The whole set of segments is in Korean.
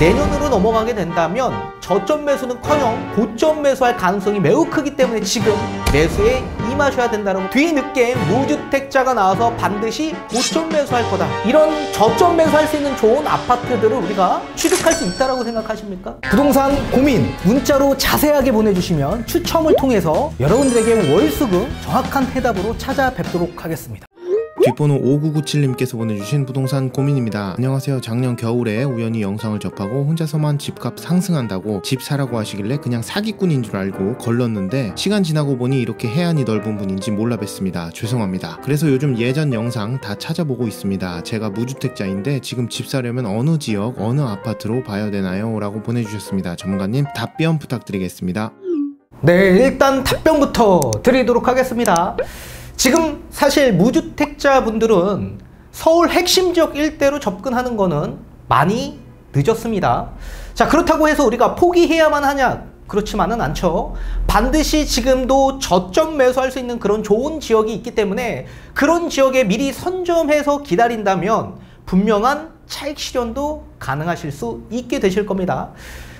내년으로 넘어가게 된다면 저점 매수는커녕 고점 매수할 가능성이 매우 크기 때문에 지금 매수에 임하셔야 된다는, 뒤늦게 무주택자가 나와서 반드시 고점 매수할 거다, 이런 저점 매수할 수 있는 좋은 아파트들을 우리가 취득할 수 있다고 생각하십니까? 부동산 고민 문자로 자세하게 보내주시면 추첨을 통해서 여러분들에게 월수금 정확한 해답으로 찾아뵙도록 하겠습니다. 뒷번호 5997님께서 보내주신 부동산 고민입니다. 안녕하세요. 작년 겨울에 우연히 영상을 접하고 혼자서만 집값 상승한다고 집 사라고 하시길래 그냥 사기꾼인 줄 알고 걸렀는데 시간 지나고 보니 이렇게 해안이 넓은 분인지 몰라 뵀습니다. 죄송합니다. 그래서 요즘 예전 영상 다 찾아보고 있습니다. 제가 무주택자인데 지금 집 사려면 어느 지역 어느 아파트로 봐야 되나요? 라고 보내주셨습니다. 전문가님 답변 부탁드리겠습니다. 네, 일단 답변부터 드리도록 하겠습니다. 지금 사실 무주택자분들은 서울 핵심 지역 일대로 접근하는 거는 많이 늦었습니다. 자, 그렇다고 해서 우리가 포기해야만 하냐? 그렇지만은 않죠. 반드시 지금도 저점 매수할 수 있는 그런 좋은 지역이 있기 때문에 그런 지역에 미리 선점해서 기다린다면 분명한 차익 실현도 가능하실 수 있게 되실 겁니다.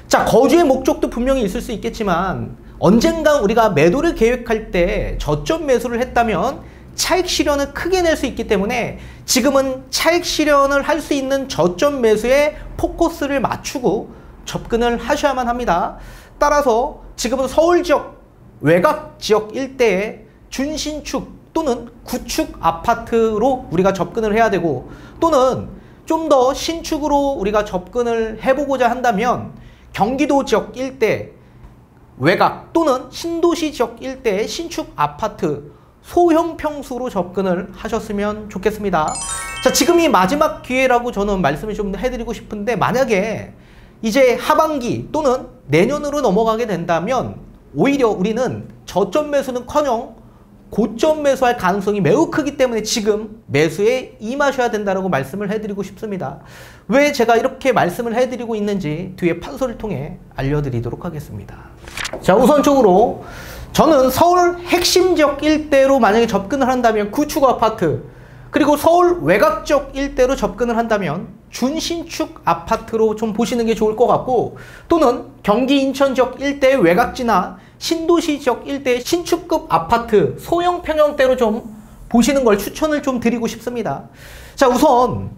자, 거주의 목적도 분명히 있을 수 있겠지만 언젠가 우리가 매도를 계획할 때 저점 매수를 했다면 차익 실현을 크게 낼 수 있기 때문에 지금은 차익 실현을 할 수 있는 저점 매수에 포커스를 맞추고 접근을 하셔야만 합니다. 따라서 지금은 서울 지역, 외곽 지역 일대에 준신축 또는 구축 아파트로 우리가 접근을 해야 되고, 또는 좀 더 신축으로 우리가 접근을 해보고자 한다면 경기도 지역 일대, 외곽 또는 신도시 지역 일대의 신축 아파트 소형 평수로 접근을 하셨으면 좋겠습니다. 자, 지금이 마지막 기회라고 저는 말씀을 좀 해드리고 싶은데, 만약에 이제 하반기 또는 내년으로 넘어가게 된다면 오히려 우리는 저점 매수는커녕 고점 매수할 가능성이 매우 크기 때문에 지금 매수에 임하셔야 된다고 말씀을 해드리고 싶습니다. 왜 제가 이렇게 말씀을 해드리고 있는지 뒤에 판서를 통해 알려드리도록 하겠습니다. 자, 우선적으로 저는 서울 핵심 지역 일대로 만약에 접근을 한다면 구축 아파트, 그리고 서울 외곽 지역 일대로 접근을 한다면 준신축 아파트로 좀 보시는 게 좋을 것 같고, 또는 경기 인천 지역 일대의 외곽지나 신도시 지역 일대의 신축급 아파트 소형 평형대로 좀 보시는 걸 추천을 좀 드리고 싶습니다. 자, 우선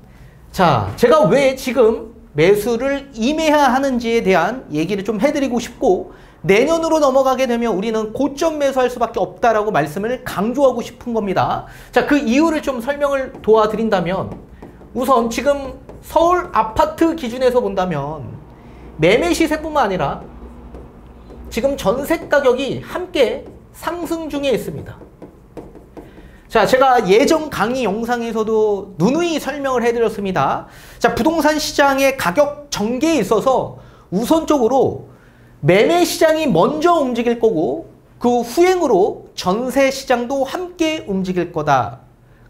제가 왜 지금 매수를 임해야 하는지에 대한 얘기를 좀 해드리고 싶고, 내년으로 넘어가게 되면 우리는 고점 매수할 수밖에 없다라고 말씀을 강조하고 싶은 겁니다. 자, 그 이유를 좀 설명을 도와드린다면, 우선 지금 서울 아파트 기준에서 본다면 매매 시세뿐만 아니라 지금 전세 가격이 함께 상승 중에 있습니다. 자, 제가 예전 강의 영상에서도 누누이 설명을 해드렸습니다. 자, 부동산 시장의 가격 전개에 있어서 우선적으로 매매 시장이 먼저 움직일 거고, 그 후행으로 전세 시장도 함께 움직일 거다.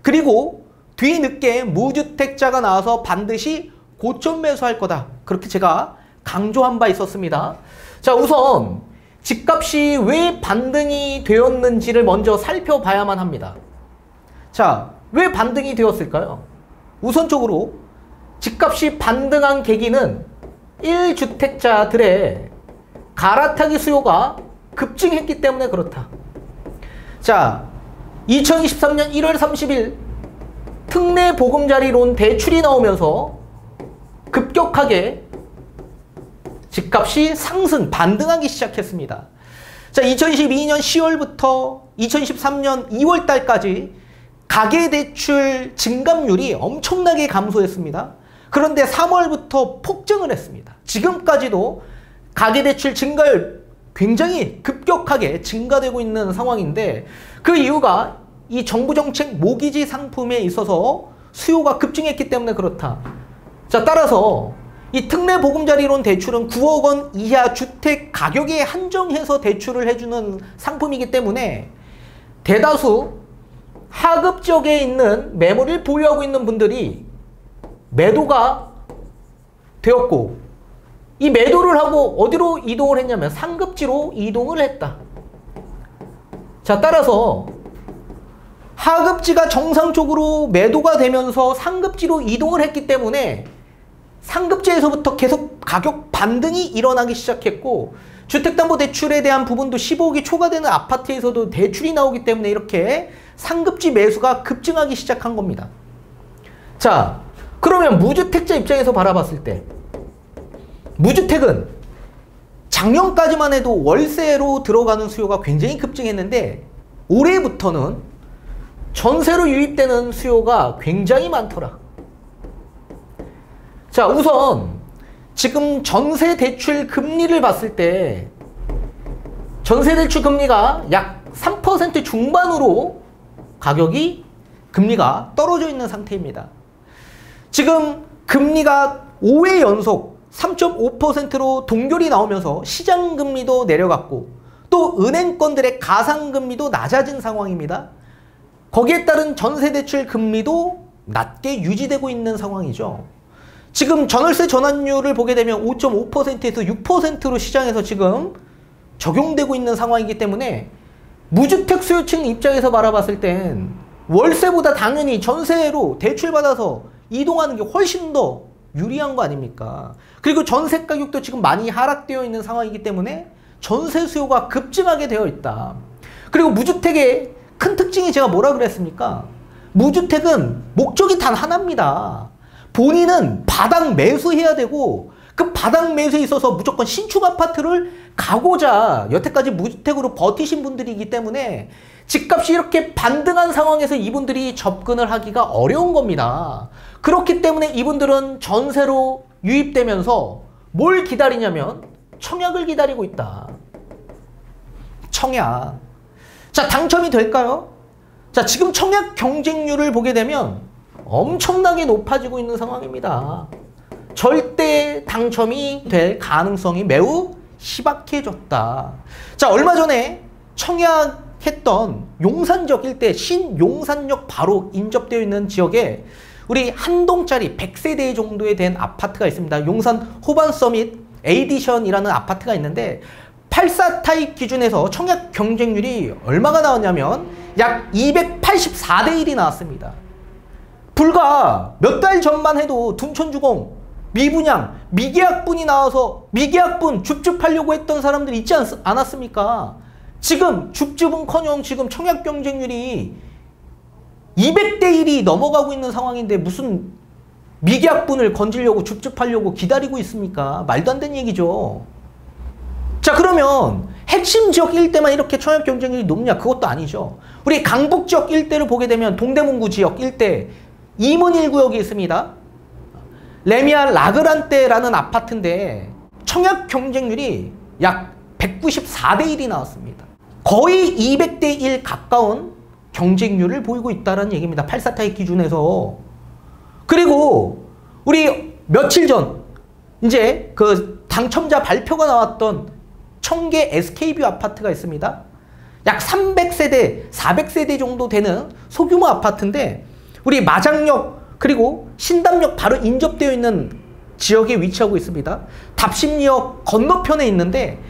그리고 뒤늦게 무주택자가 나와서 반드시 고점 매수할 거다. 그렇게 제가 강조한 바 있었습니다. 자, 우선 집값이 왜 반등이 되었는지를 먼저 살펴봐야만 합니다. 자, 왜 반등이 되었을까요? 우선적으로 집값이 반등한 계기는 1주택자들의 갈아타기 수요가 급증했기 때문에 그렇다. 자, 2023년 1월 30일 특례 보금자리론 대출이 나오면서 급격하게 집값이 반등하기 시작했습니다. 자, 2022년 10월부터 2023년 2월 달까지 가계대출 증감률이 엄청나게 감소했습니다. 그런데 3월부터 폭증을 했습니다. 지금까지도 가계대출 증가율 굉장히 급격하게 증가되고 있는 상황인데, 그 이유가 이 정부정책 모기지 상품에 있어서 수요가 급증했기 때문에 그렇다. 자, 따라서 이 특례 보금자리론 대출은 9억 원 이하 주택 가격에 한정해서 대출을 해주는 상품이기 때문에 대다수 하급 지역에 있는 매물을 보유하고 있는 분들이 매도가 되었고, 이 매도를 하고 어디로 이동을 했냐면 상급지로 이동을 했다. 자, 따라서 하급지가 정상적으로 매도가 되면서 상급지로 이동을 했기 때문에 상급지에서부터 계속 가격 반등이 일어나기 시작했고 주택담보대출에 대한 부분도 15억이 초과되는 아파트에서도 대출이 나오기 때문에 이렇게 상급지 매수가 급증하기 시작한 겁니다. 자, 그러면 무주택자 입장에서 바라봤을 때 무주택은 작년까지만 해도 월세로 들어가는 수요가 굉장히 급증했는데 올해부터는 전세로 유입되는 수요가 굉장히 많더라. 자, 우선 지금 전세대출 금리를 봤을 때 전세대출 금리가 약 3% 중반으로 금리가 떨어져 있는 상태입니다. 지금 금리가 5회 연속 3.5%로 동결이 나오면서 시장금리도 내려갔고 또 은행권들의 가상금리도 낮아진 상황입니다. 거기에 따른 전세대출 금리도 낮게 유지되고 있는 상황이죠. 지금 전월세 전환율을 보게 되면 5.5%에서 6%로 시장에서 지금 적용되고 있는 상황이기 때문에 무주택 수요층 입장에서 바라봤을 땐 월세보다 당연히 전세로 대출받아서 이동하는 게 훨씬 더 유리한 거 아닙니까? 그리고 전세 가격도 지금 많이 하락되어 있는 상황이기 때문에 전세 수요가 급증하게 되어 있다. 그리고 무주택의 큰 특징이 제가 뭐라 그랬습니까? 무주택은 목적이 단 하나입니다. 본인은 바닥 매수해야 되고 그 바닥 매수에 있어서 무조건 신축 아파트를 가고자 여태까지 무주택으로 버티신 분들이기 때문에 집값이 이렇게 반등한 상황에서 이분들이 접근을 하기가 어려운 겁니다. 그렇기 때문에 이분들은 전세로 유입되면서 뭘 기다리냐면 청약을 기다리고 있다. 청약. 자, 당첨이 될까요? 자, 지금 청약 경쟁률을 보게 되면 엄청나게 높아지고 있는 상황입니다. 절대 당첨이 될 가능성이 매우 희박해졌다. 자, 얼마 전에 청약했던 용산역 일대 신용산역 바로 인접되어 있는 지역에 우리 한 동짜리 100세대 정도에 된 아파트가 있습니다. 용산 호반서밋 에디션이라는 아파트가 있는데 84 타입 기준에서 청약 경쟁률이 얼마가 나왔냐면 약 284대 1이 나왔습니다. 불과 몇 달 전만 해도 둔촌주공 미분양, 미계약분이 나와서 미계약분 줍줍하려고 했던 사람들이 있지 않았습니까? 지금 줍줍은커녕 지금 청약 경쟁률이 200대 1이 넘어가고 있는 상황인데 무슨 미계약분을 건지려고 줍줍하려고 기다리고 있습니까? 말도 안 되는 얘기죠. 자, 그러면 핵심 지역 일대만 이렇게 청약 경쟁률이 높냐? 그것도 아니죠. 우리 강북 지역 일대를 보게 되면 동대문구 지역 일대 이문 1구역이 있습니다. 레미안 라그란테라는 아파트인데 청약 경쟁률이 약 194대 1이 나왔습니다. 거의 200대 1 가까운 경쟁률을 보이고 있다는 얘기입니다. 84 타입 기준에서. 그리고 우리 며칠 전 이제 그 당첨자 발표가 나왔던 청계 SK뷰 아파트가 있습니다. 약 300세대, 400세대 정도 되는 소규모 아파트인데 우리 마장역 그리고 신담역 바로 인접되어 있는 지역에 위치하고 있습니다. 답심리역 건너편에 있는데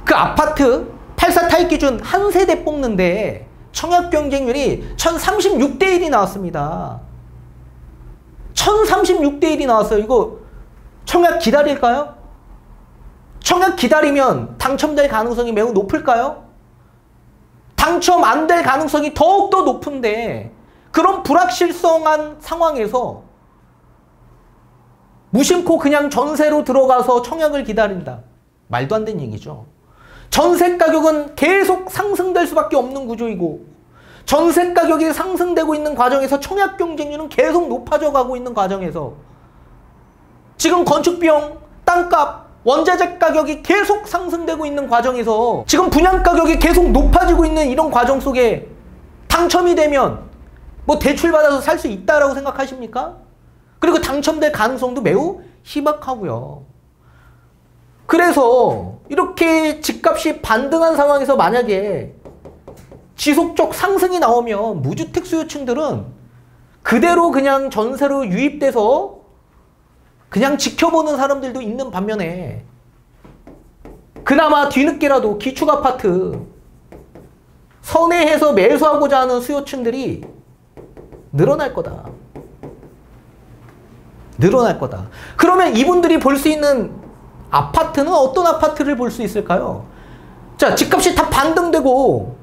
그 아파트 84 타입 기준 한 세대 뽑는데 청약 경쟁률이 1036대 1이 나왔습니다. 1036대 1이 나왔어요. 이거 청약 기다릴까요? 청약 기다리면 당첨될 가능성이 매우 높을까요? 당첨 안 될 가능성이 더욱더 높은데 그런 불확실성한 상황에서 무심코 그냥 전세로 들어가서 청약을 기다린다. 말도 안 되는 얘기죠. 전세 가격은 계속 상승될 수밖에 없는 구조이고 전세 가격이 상승되고 있는 과정에서 청약 경쟁률은 계속 높아져 가고 있는 과정에서 지금 건축비용, 땅값, 원자재 가격이 계속 상승되고 있는 과정에서 지금 분양 가격이 계속 높아지고 있는 이런 과정 속에 당첨이 되면 뭐 대출받아서 살 수 있다라고 생각하십니까? 그리고 당첨될 가능성도 매우 희박하고요. 그래서 이렇게 집값이 반등한 상황에서 만약에 지속적 상승이 나오면 무주택 수요층들은 그대로 그냥 전세로 유입돼서 그냥 지켜보는 사람들도 있는 반면에 그나마 뒤늦게라도 기축아파트 선회해서 매수하고자 하는 수요층들이 늘어날 거다. 늘어날 거다. 그러면 이분들이 볼 수 있는 아파트는 어떤 아파트를 볼 수 있을까요? 자, 집값이 다 반등되고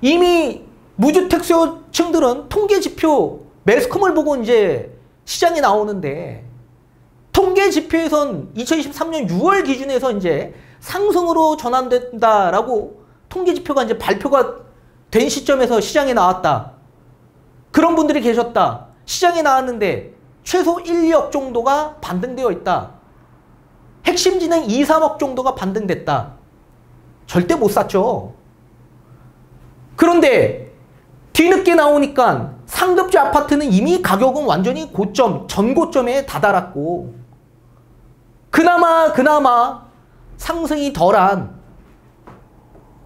이미 무주택 수요층들은 통계 지표 매스컴을 보고 이제 시장에 나오는데 통계 지표에선 2023년 6월 기준에서 이제 상승으로 전환된다라고 통계 지표가 이제 발표가 된 시점에서 시장에 나왔다. 그런 분들이 계셨다. 시장에 나왔는데 최소 1, 2억 정도가 반등되어 있다. 핵심지는 2, 3억 정도가 반등됐다. 절대 못 샀죠. 그런데 뒤늦게 나오니까 상급지 아파트는 이미 가격은 완전히 고점, 전고점에 다다랐고 그나마 상승이 덜한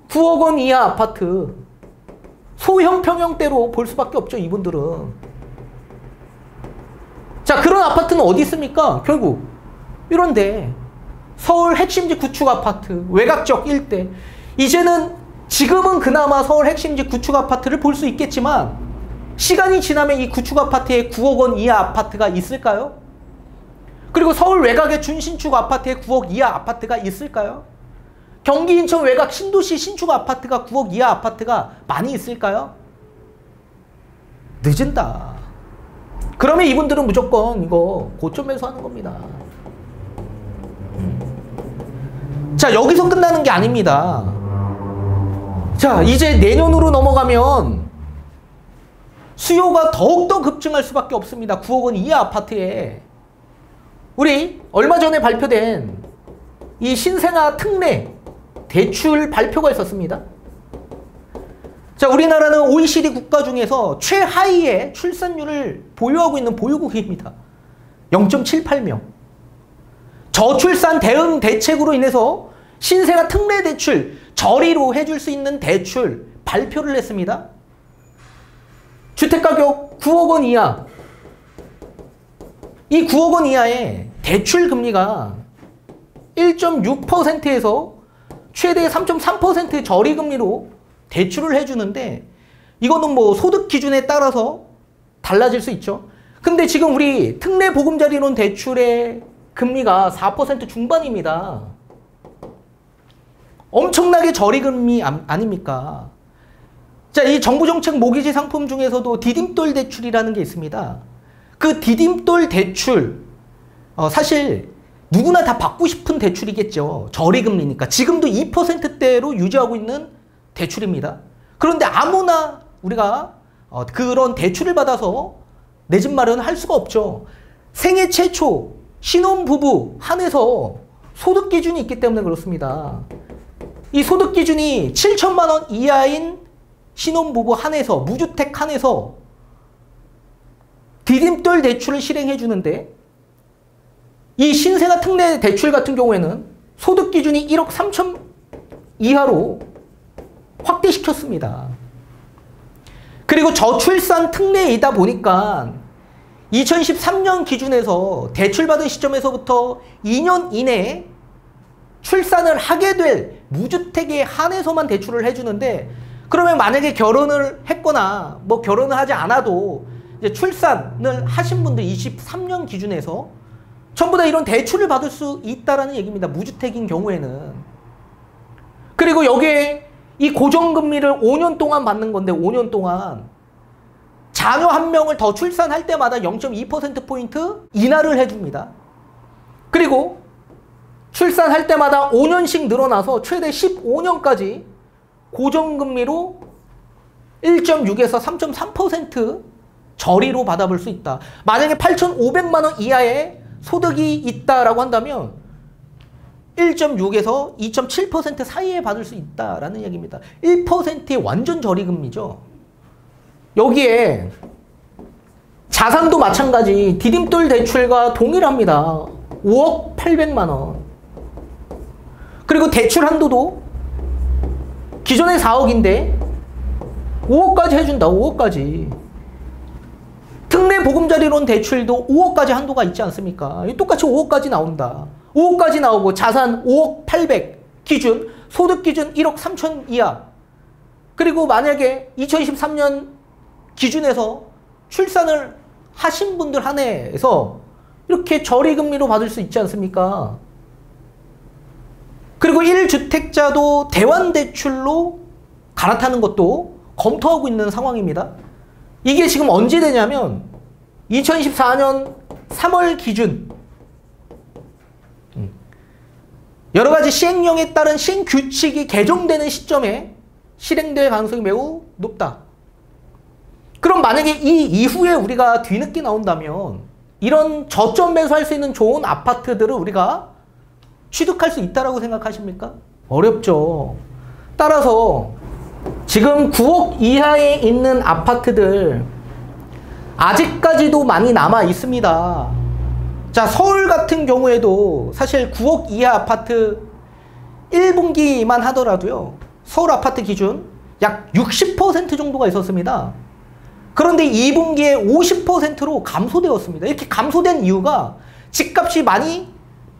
9억 원 이하 아파트 소형 평형대로 볼 수밖에 없죠. 이분들은. 자, 그런 아파트는 어디 있습니까? 결국 이런데 서울 핵심지 구축 아파트, 외곽적 일대. 이제는 지금은 그나마 서울 핵심지 구축 아파트를 볼 수 있겠지만 시간이 지나면 이 구축 아파트에 9억 원 이하 아파트가 있을까요? 그리고 서울 외곽의 준신축 아파트에 9억 이하 아파트가 있을까요? 경기 인천 외곽 신도시 신축 아파트가 9억 이하 아파트가 많이 있을까요? 늦은다. 그러면 이분들은 무조건 이거 고점 매수하는 겁니다. 자, 여기서 끝나는 게 아닙니다. 자, 이제 내년으로 넘어가면 수요가 더욱더 급증할 수밖에 없습니다. 9억 원 이하 아파트에. 우리 얼마 전에 발표된 이 신생아 특례 대출 발표가 있었습니다. 자, 우리나라는 OECD 국가 중에서 최하위의 출산율을 보유하고 있는 보유국입니다. 0.78명. 저출산 대응 대책으로 인해서 신생아 특례 대출, 저리로 해줄 수 있는 대출 발표를 했습니다. 주택가격 9억 원 이하. 이 9억 원 이하의 대출 금리가 1.6%에서 최대 3.3% 저리금리로 대출을 해주는데 이거는 뭐 소득 기준에 따라서 달라질 수 있죠. 근데 지금 우리 특례 보금자리론 대출의 금리가 4% 중반입니다. 엄청나게 저리금리 아닙니까? 자, 이 정부정책 모기지 상품 중에서도 디딤돌 대출이라는 게 있습니다. 그 디딤돌 대출, 사실 누구나 다 받고 싶은 대출이겠죠. 저리금리니까. 지금도 2%대로 유지하고 있는 대출입니다. 그런데 아무나 우리가 그런 대출을 받아서 내 집 마련을 할 수가 없죠. 생애 최초 신혼부부 한해서 소득 기준이 있기 때문에 그렇습니다. 이 소득 기준이 7천만 원 이하인 신혼부부 한해서, 무주택 한해서 디딤돌 대출을 실행해 주는데 이 신생아 특례 대출 같은 경우에는 소득 기준이 1억 3천 이하로 확대시켰습니다. 그리고 저출산 특례이다 보니까 2013년 기준에서 대출받은 시점에서부터 2년 이내에 출산을 하게 될 무주택에 한해서만 대출을 해주는데, 그러면 만약에 결혼을 했거나 뭐 결혼을 하지 않아도 이제 출산을 하신 분들 23년 기준에서 전부 다 이런 대출을 받을 수 있다라는 얘기입니다. 무주택인 경우에는. 그리고 여기에 이 고정금리를 5년 동안 받는 건데 5년 동안 자녀 한 명을 더 출산할 때마다 0.2%포인트 인하를 해줍니다. 그리고 출산할 때마다 5년씩 늘어나서 최대 15년까지 고정금리로 1.6에서 3.3% 저리로 받아볼 수 있다. 만약에 8,500만 원 이하의 소득이 있다라고 한다면 1.6에서 2.7% 사이에 받을 수 있다라는 얘기입니다. 1%의 완전 저리금리죠. 여기에 자산도 마찬가지 디딤돌 대출과 동일합니다. 5억 800만 원. 그리고 대출 한도도 기존에 4억인데 5억까지 해준다. 5억까지. 특례 보금자리론 대출도 5억까지 한도가 있지 않습니까? 똑같이 5억까지 나온다. 5억까지 나오고 자산 5억 800 기준, 소득 기준 1억 3천 이하. 그리고 만약에 2023년 기준에서 출산을 하신 분들 한해에서 이렇게 저리금리로 받을 수 있지 않습니까? 그리고 1주택자도 대환대출로 갈아타는 것도 검토하고 있는 상황입니다. 이게 지금 언제 되냐면 2024년 3월 기준 여러 가지 시행령에 따른 신규칙이 개정되는 시점에 실행될 가능성이 매우 높다. 그럼 만약에 이 이후에 우리가 뒤늦게 나온다면 이런 저점 매수할 수 있는 좋은 아파트들을 우리가 취득할 수 있다라고 생각하십니까? 어렵죠. 따라서 지금 9억 이하에 있는 아파트들 아직까지도 많이 남아 있습니다. 자, 서울 같은 경우에도 사실 9억 이하 아파트 1분기만 하더라도요. 서울 아파트 기준 약 60% 정도가 있었습니다. 그런데 2분기에 50%로 감소되었습니다. 이렇게 감소된 이유가 집값이 많이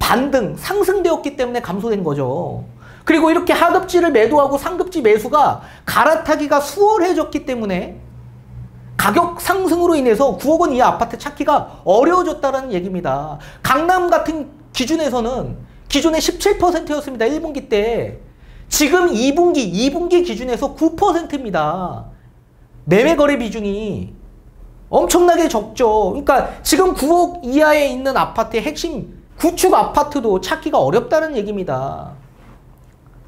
반등, 상승되었기 때문에 감소된 거죠. 그리고 이렇게 하급지를 매도하고 상급지 매수가 갈아타기가 수월해졌기 때문에 가격 상승으로 인해서 9억 원 이하 아파트 찾기가 어려워졌다는 얘기입니다. 강남 같은 기준에서는 기존에 17%였습니다. 1분기 때. 지금 2분기 기준에서 9%입니다. 매매 거래 비중이 엄청나게 적죠. 그러니까 지금 9억 이하에 있는 아파트의 핵심 구축 아파트도 찾기가 어렵다는 얘기입니다.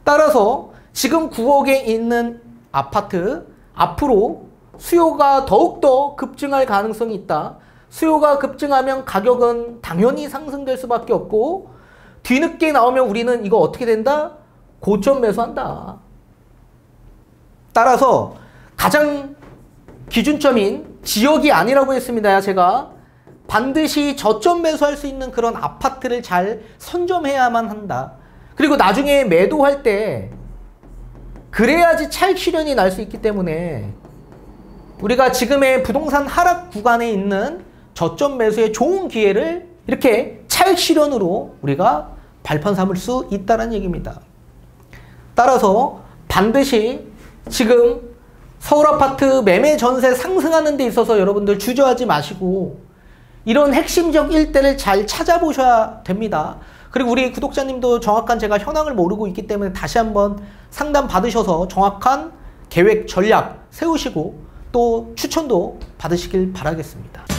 따라서 지금 9억에 있는 아파트 앞으로 수요가 더욱더 급증할 가능성이 있다. 수요가 급증하면 가격은 당연히 상승될 수밖에 없고 뒤늦게 나오면 우리는 이거 어떻게 된다? 고점 매수한다. 따라서 가장 기준점인 지역이 아니라고 했습니다. 제가 반드시 저점 매수할 수 있는 그런 아파트를 잘 선점해야만 한다. 그리고 나중에 매도할 때 그래야지 차익 실현이 날 수 있기 때문에 우리가 지금의 부동산 하락 구간에 있는 저점 매수의 좋은 기회를 이렇게 차익 실현으로 우리가 발판 삼을 수 있다는 얘기입니다. 따라서 반드시 지금 서울 아파트 매매 전세 상승하는 데 있어서 여러분들 주저하지 마시고 이런 핵심적 일대를 잘 찾아보셔야 됩니다. 그리고 우리 구독자님도 정확한 제가 현황을 모르고 있기 때문에 다시 한번 상담 받으셔서 정확한 계획 전략 세우시고 또 추천도 받으시길 바라겠습니다.